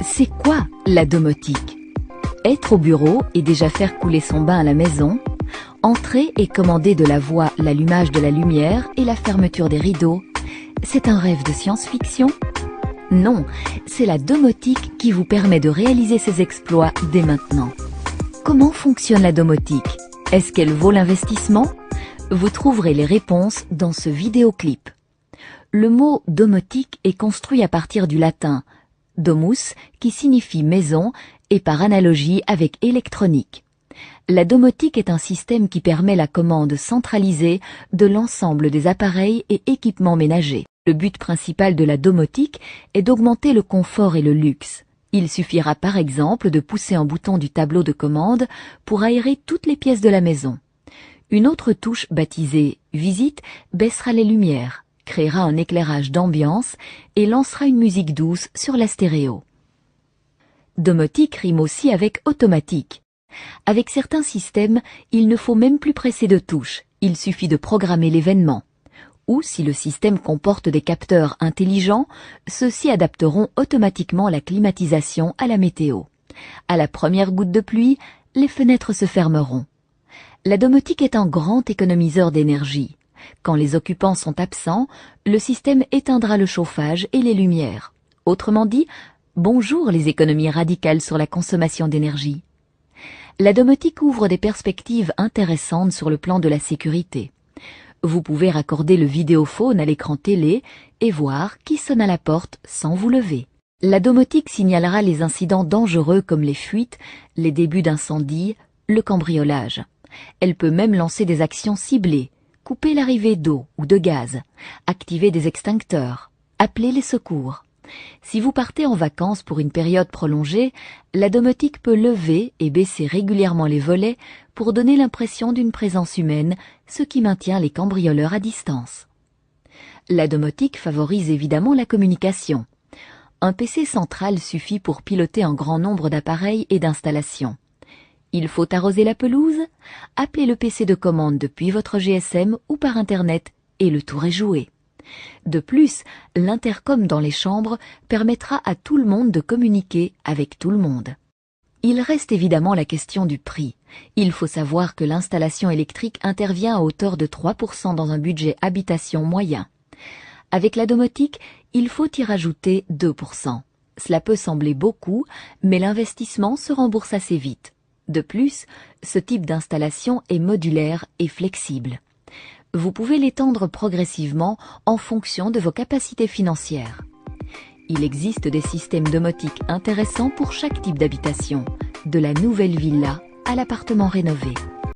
C'est quoi la domotique? Être au bureau et déjà faire couler son bain à la maison, entrer et commander de la voix l'allumage de la lumière et la fermeture des rideaux, c'est un rêve de science-fiction? Non, c'est la domotique qui vous permet de réaliser ces exploits dès maintenant. Comment fonctionne la domotique? Est-ce qu'elle vaut l'investissement? Vous trouverez les réponses dans ce vidéoclip. Le mot domotique est construit à partir du latin domus, qui signifie maison, et par analogie avec électronique. La domotique est un système qui permet la commande centralisée de l'ensemble des appareils et équipements ménagers. Le but principal de la domotique est d'augmenter le confort et le luxe. Il suffira par exemple de pousser un bouton du tableau de commande pour aérer toutes les pièces de la maison. Une autre touche baptisée « Visite » baissera les lumières, créera un éclairage d'ambiance et lancera une musique douce sur la stéréo. Domotique rime aussi avec automatique. Avec certains systèmes, il ne faut même plus presser de touches, il suffit de programmer l'événement. Ou si le système comporte des capteurs intelligents, ceux-ci adapteront automatiquement la climatisation à la météo. À la première goutte de pluie, les fenêtres se fermeront. La domotique est un grand économiseur d'énergie. Quand les occupants sont absents, le système éteindra le chauffage et les lumières. Autrement dit, bonjour les économies radicales sur la consommation d'énergie. La domotique ouvre des perspectives intéressantes sur le plan de la sécurité. Vous pouvez raccorder le vidéophone à l'écran télé et voir qui sonne à la porte sans vous lever. La domotique signalera les incidents dangereux comme les fuites, les débuts d'incendie, le cambriolage. Elle peut même lancer des actions ciblées, couper l'arrivée d'eau ou de gaz, activer des extincteurs, appeler les secours. Si vous partez en vacances pour une période prolongée, la domotique peut lever et baisser régulièrement les volets pour donner l'impression d'une présence humaine, ce qui maintient les cambrioleurs à distance. La domotique favorise évidemment la communication. Un PC central suffit pour piloter un grand nombre d'appareils et d'installations. Il faut arroser la pelouse? Appelez le PC de commande depuis votre GSM ou par Internet et le tour est joué. De plus, l'intercom dans les chambres permettra à tout le monde de communiquer avec tout le monde. Il reste évidemment la question du prix. Il faut savoir que l'installation électrique intervient à hauteur de 3% dans un budget habitation moyen. Avec la domotique, il faut y rajouter 2%. Cela peut sembler beaucoup, mais l'investissement se rembourse assez vite. De plus, ce type d'installation est modulaire et flexible. Vous pouvez l'étendre progressivement en fonction de vos capacités financières. Il existe des systèmes domotiques intéressants pour chaque type d'habitation, de la nouvelle villa à l'appartement rénové.